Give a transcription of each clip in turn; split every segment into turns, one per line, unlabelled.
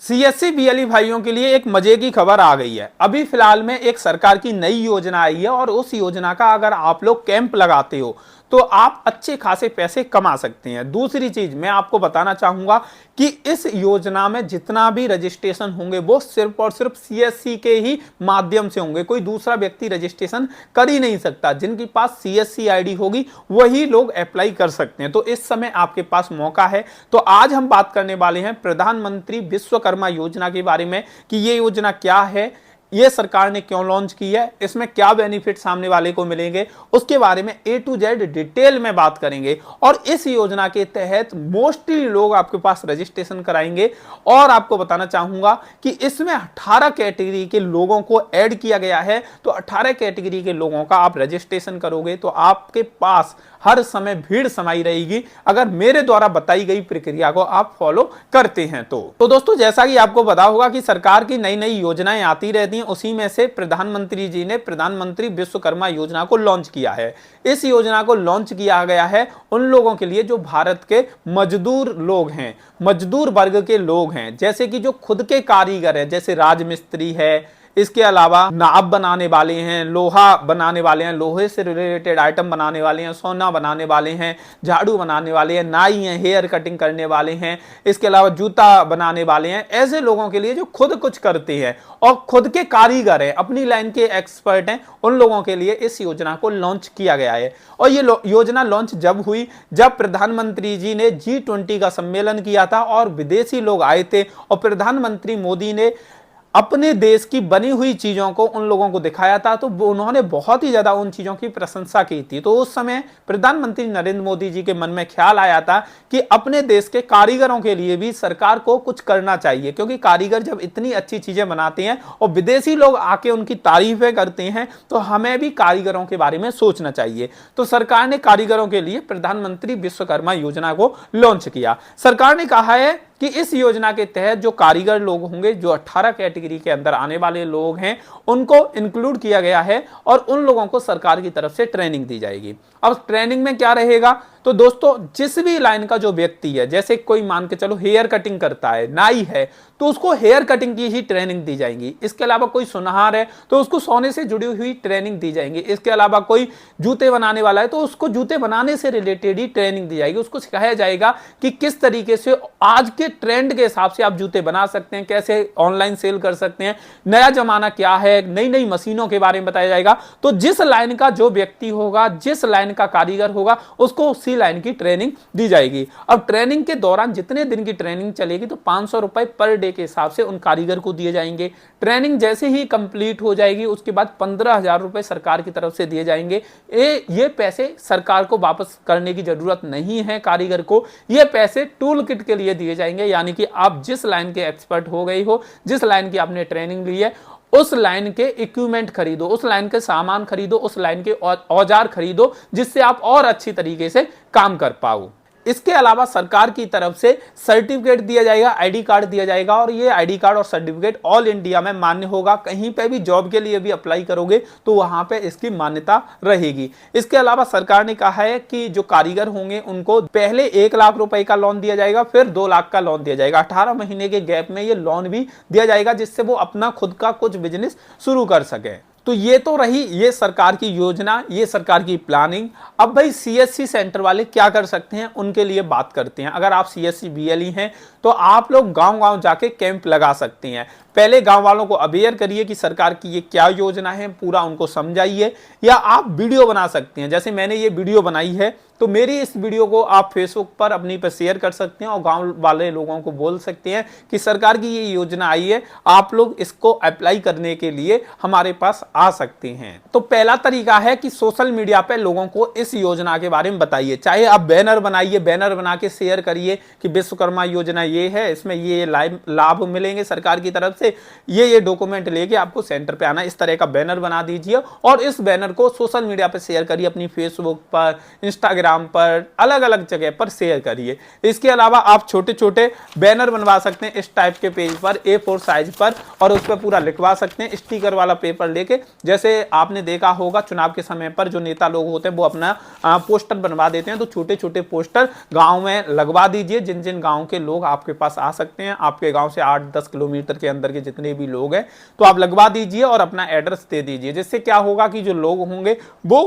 CSC BLE भाइयों के लिए एक मजे की खबर आ गई है। अभी फिलहाल में एक सरकार की नई योजना आई है और उस योजना का अगर आप लोग कैंप लगाते हो तो आप अच्छे खासे पैसे कमा सकते हैं। दूसरी चीज मैं आपको बताना चाहूंगा कि इस योजना में जितना भी रजिस्ट्रेशन होंगे वो सिर्फ और सिर्फ सीएससी के ही माध्यम से होंगे। कोई दूसरा व्यक्ति रजिस्ट्रेशन कर ही नहीं सकता। जिनके पास सीएससी आईडी होगी वही लोग अप्लाई कर सकते हैं। तो इस समय आपके पास मौका है। तो आज हम बात करने वाले हैं प्रधानमंत्री विश्वकर्मा योजना के बारे में कि ये योजना क्या है, ये सरकार ने क्यों लॉन्च की है, इसमें क्या बेनिफिट सामने वाले को मिलेंगे, उसके बारे में A to Z डिटेल में बात करेंगे। और इस योजना के तहत मोस्टली लोग आपके पास रजिस्ट्रेशन कराएंगे। और आपको बताना चाहूंगा कि इसमें 18 कैटेगरी के लोगों को ऐड किया गया है। तो 18 कैटेगरी के लोगों का आप रजिस्ट्रेशन करोगे तो आपके पास हर समय भीड़ समाई रहेगी अगर मेरे द्वारा बताई गई प्रक्रिया को आप फॉलो करते हैं। तो दोस्तों, जैसा कि आपको पता होगा कि सरकार की नई नई योजनाएं आती रहती हैं, उसी में से प्रधानमंत्री जी ने प्रधानमंत्री विश्वकर्मा योजना को लॉन्च किया है। इस योजना को लॉन्च किया गया है उन लोगों के लिए जो भारत के मजदूर लोग हैं, मजदूर वर्ग के लोग हैं, जैसे कि जो खुद के कारीगर हैं, जैसे राजमिस्त्री है, इसके अलावा नाव बनाने वाले हैं, लोहा बनाने वाले हैं, लोहे से रिलेटेड आइटम बनाने वाले हैं, सोना बनाने वाले हैं, झाड़ू बनाने वाले हैं, नाई हैं, हेयर कटिंग करने वाले हैं, इसके अलावा जूता बनाने वाले हैं। ऐसे लोगों के लिए जो खुद कुछ करते हैं और खुद के कारीगर हैं, अपनी लाइन के एक्सपर्ट हैं, उन लोगों के लिए इस योजना को लॉन्च किया गया है। और ये योजना लॉन्च जब हुई जब प्रधानमंत्री जी ने G20 का सम्मेलन किया था और विदेशी लोग आए थे और प्रधानमंत्री मोदी ने अपने देश की बनी हुई चीजों को उन लोगों को दिखाया था। तो उन्होंने बहुत ही ज्यादा उन चीजों की प्रशंसा की थी। तो उस समय प्रधानमंत्री नरेंद्र मोदी जी के मन में ख्याल आया था कि अपने देश के कारीगरों के लिए भी सरकार को कुछ करना चाहिए, क्योंकि कारीगर जब इतनी अच्छी चीजें बनाते हैं और विदेशी लोग आके उनकी तारीफें करते हैं तो हमें भी कारीगरों के बारे में सोचना चाहिए। तो सरकार ने कारीगरों के लिए प्रधानमंत्री विश्वकर्मा योजना को लॉन्च किया। सरकार ने कहा है कि इस योजना के तहत जो कारीगर लोग होंगे, जो 18 कैटेगरी के अंदर आने वाले लोग हैं, उनको इंक्लूड किया गया है और उन लोगों को सरकार की तरफ से ट्रेनिंग दी जाएगी। अब ट्रेनिंग में क्या रहेगा, तो दोस्तों जिस भी लाइन का जो व्यक्ति है, जैसे कोई मान के चलो हेयर कटिंग करता है, नाई है, तो उसको हेयर कटिंग की ही ट्रेनिंग दी जाएगी। इसके अलावा कोई सुनार है तो उसको सोने से जुड़ी हुई ट्रेनिंग दी जाएगी। इसके अलावा कोई जूते बनाने वाला है तो उसको जूते बनाने से रिलेटेड ही ट्रेनिंग दी जाएगी। उसको सिखाया जाएगा कि किस तरीके से आज के ट्रेंड के हिसाब से आप जूते बना सकते हैं, कैसे ऑनलाइन सेल कर सकते हैं, नया जमाना क्या है, नई नई मशीनों के बारे में बताया जाएगा। तो जिस लाइन का जो व्यक्ति होगा, जिस लाइन का कारीगर होगा, उसको उसी लाइन की ट्रेनिंग दी जाएगी। अब ट्रेनिंग के दौरान जितने दिन की ट्रेनिंग चलेगी तो 500 रुपए पर डे के हिसाब से उन कारीगर को दिए जाएंगे। ट्रेनिंग जैसे ही कंप्लीट हो जाएगी उसके बाद 15,000 रुपए सरकार की तरफ से दिए जाएंगे। ये पैसे सरकार को वापस करने की जरूरत नहीं है कारीगर को, ये पैसे टूल किट के लिए दिए जाएंगे। यानी कि आप जिस लाइन के एक्सपर्ट हो गई हो, जिस लाइन की आपने ट्रेनिंग ली है, उस लाइन के इक्विपमेंट खरीदो, उस लाइन के सामान खरीदो, उस लाइन के औजार खरीदो, जिससे आप और अच्छी तरीके से काम कर पाओ। इसके अलावा सरकार की तरफ से सर्टिफिकेट दिया जाएगा, आईडी कार्ड दिया जाएगा और ये आईडी कार्ड और सर्टिफिकेट ऑल इंडिया में मान्य होगा। कहीं पे भी जॉब के लिए भी अप्लाई करोगे तो वहां पे इसकी मान्यता रहेगी। इसके अलावा सरकार ने कहा है कि जो कारीगर होंगे उनको पहले 1 लाख रुपए का लोन दिया जाएगा, फिर 2 लाख का लोन दिया जाएगा। 18 महीने के गैप में ये लोन भी दिया जाएगा जिससे वो अपना खुद का कुछ बिजनेस शुरू कर सके। तो ये तो रही ये सरकार की योजना, ये सरकार की प्लानिंग। अब भाई सीएससी सेंटर वाले क्या कर सकते हैं उनके लिए बात करते हैं। अगर आप सीएससी बीएलई हैं तो आप लोग गांव-गांव जाके कैंप लगा सकते हैं। पहले गांव वालों को अवेयर करिए कि सरकार की ये क्या योजना है, पूरा उनको समझाइए। या आप वीडियो बना सकते हैं, जैसे मैंने ये वीडियो बनाई है तो मेरी इस वीडियो को आप फेसबुक पर अपनी पर शेयर कर सकते हैं और गांव वाले लोगों को बोल सकते हैं कि सरकार की ये योजना आई है, आप लोग इसको अप्लाई करने के लिए हमारे पास आ सकते हैं। तो पहला तरीका है कि सोशल मीडिया पे लोगों को इस योजना के बारे में बताइए। चाहे आप बैनर बनाइए, बैनर बना के शेयर करिए कि विश्वकर्मा योजना ये है, इसमें ये लाभ मिलेंगे सरकार की तरफ से, ये डॉक्यूमेंट लेके आपको सेंटर पे आना। इस तरह का बैनर बना दीजिए और इस बैनर को सोशल मीडिया पे शेयर करिए, अपनी फेसबुक पर, इंस्टाग्राम टेलीग्राम पर, अलग अलग जगह पर शेयर करिए। इसके अलावा आप छोटे छोटे बैनर बनवा सकते हैं इस टाइप के पेज पर, A4 साइज पर, और उस पर पूरा लिखवा सकते हैं स्टिकर वाला पेपर लेके। जैसे आपने देखा होगा चुनाव के समय पर जो नेता लोग होते हैं वो अपना पोस्टर बनवा देते हैं, तो छोटे छोटे पोस्टर गांव में लगवा दीजिए। जिन जिन गांव के लोग आपके पास आ सकते हैं, आपके गांव से 8-10 किलोमीटर के अंदर के जितने भी लोग हैं, तो आप लगवा दीजिए और अपना एड्रेस दे दीजिए। जिससे क्या होगा कि जो लोग होंगे वो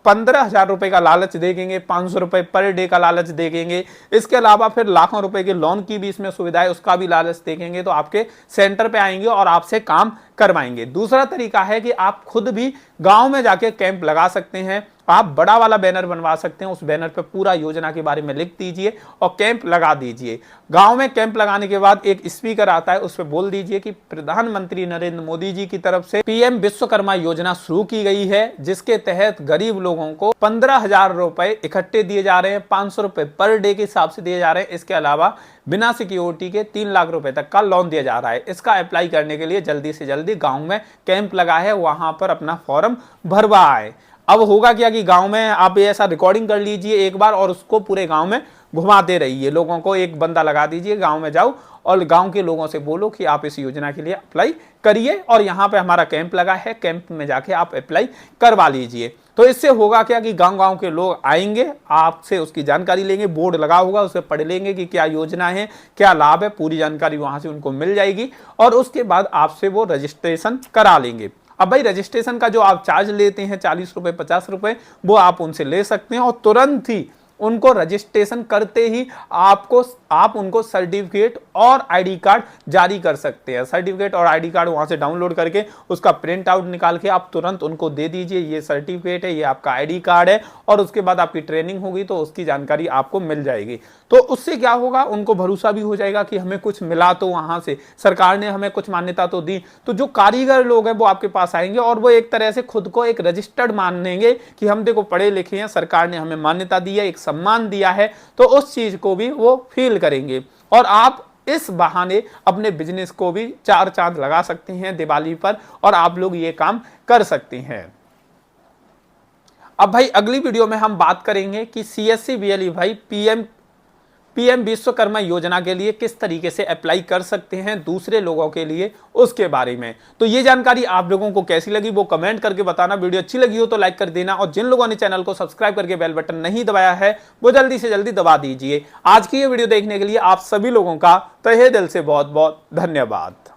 15,000 रुपए का लालच देंगे, 500 रुपए पर डे का लालच देंगे। इसके अलावा फिर लाखों रुपए के लोन की भी इसमें सुविधा है, उसका भी लालच देखेंगे। तो आपके सेंटर पे आएंगे और आपसे काम करवाएंगे। दूसरा तरीका है कि आप खुद भी गांव में जाके कैंप लगा सकते हैं। आप बड़ा वाला बैनर बनवा सकते हैं, उस बैनर पे पूरा योजना के बारे में लिख दीजिए और कैंप लगा दीजिए। गांव में कैंप लगाने के बाद एक स्पीकर आता है, उस पे बोल दीजिए कि प्रधानमंत्री नरेंद्र मोदी जी की तरफ से पीएम विश्वकर्मा योजना शुरू की गई है, जिसके तहत गरीब लोगों को 15,000 रुपए इकट्ठे दिए जा रहे हैं, 500 रुपए पर डे के हिसाब से दिए जा रहे हैं। इसके अलावा बिना सिक्योरिटी के 3 लाख रुपए तक का लोन दिया जा रहा है। इसका अप्लाई करने के लिए जल्दी से जल्दी गांव में कैंप लगा है, वहां पर अपना फॉर्म भरवाए। अब होगा क्या कि गांव में आप ऐसा रिकॉर्डिंग कर लीजिए एक बार और उसको पूरे गांव में घुमाते रहिए। लोगों को एक बंदा लगा दीजिए, गांव में जाओ और गांव के लोगों से बोलो कि आप इस योजना के लिए अप्लाई करिए और यहाँ पे हमारा कैंप लगा है, कैंप में जाके आप अप्लाई करवा लीजिए। तो इससे होगा क्या कि गांव-गांव के लोग आएंगे, आपसे उसकी जानकारी लेंगे, बोर्ड लगा होगा उसे पढ़ लेंगे कि क्या योजना है, क्या लाभ है, पूरी जानकारी वहां से उनको मिल जाएगी और उसके बाद आपसे वो रजिस्ट्रेशन करा लेंगे। अब भाई रजिस्ट्रेशन का जो आप चार्ज लेते हैं 40 रुपए 50 रुपए, वो आप उनसे ले सकते हैं और तुरंत ही उनको रजिस्ट्रेशन करते ही आप उनको सर्टिफिकेट और आईडी कार्ड जारी कर सकते हैं। सर्टिफिकेट और आईडी कार्ड वहां से डाउनलोड करके उसका प्रिंट आउट निकाल के आप तुरंत उनको दे दीजिए, ये सर्टिफिकेट है, ये आपका आईडी कार्ड है, और उसके बाद आपकी ट्रेनिंग होगी तो उसकी जानकारी आपको मिल जाएगी। तो उससे क्या होगा, उनको भरोसा भी हो जाएगा कि हमें कुछ मिला, तो वहां से सरकार ने हमें कुछ मान्यता तो दी। तो जो कारीगर लोग हैं वो आपके पास आएंगे और वो एक तरह से खुद को एक रजिस्टर्ड मानेंगे कि हम देखो पढ़े लिखे हैं, सरकार ने हमें मान्यता दी है, एक सम्मान दिया है, तो उस चीज को भी वो फील करेंगे। और आप इस बहाने अपने बिजनेस को भी 4 चांद लगा सकते हैं दिवाली पर, और आप लोग ये काम कर सकते हैं। अब भाई अगली वीडियो में हम बात करेंगे कि CSC BLE भाई पीएम विश्वकर्मा योजना के लिए किस तरीके से अप्लाई कर सकते हैं दूसरे लोगों के लिए, उसके बारे में। तो ये जानकारी आप लोगों को कैसी लगी वो कमेंट करके बताना। वीडियो अच्छी लगी हो तो लाइक कर देना, और जिन लोगों ने चैनल को सब्सक्राइब करके बेल बटन नहीं दबाया है वो जल्दी से जल्दी दबा दीजिए। आज की ये वीडियो देखने के लिए आप सभी लोगों का तहे दिल से बहुत बहुत धन्यवाद।